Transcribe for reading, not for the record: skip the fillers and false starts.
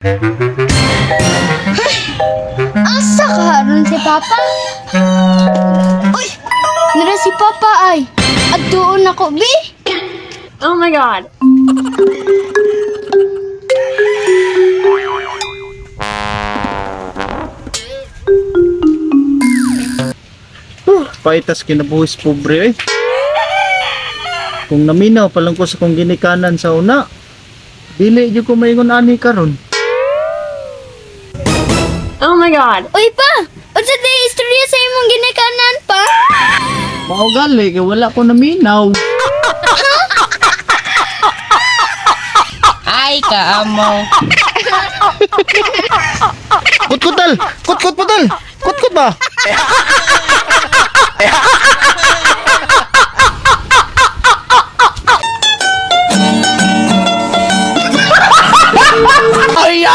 Asa karon si Papa? Uy! Nara si Papa ay. Adtuon ako, bi? Oh my god. Paitas kinabuhis pobre eh. Kung naminaw pa lang ko sa kong ginikanan sa una, dili jud ko maingon ani karon. Oh my god. Uy pa! Unsa day istorya sa imong ginikanan pa? Mao gali kay wala ko naminaw. Ay, kaamo. Kut-kutal! Kut-kut putol! Kut-kut ba? Ay!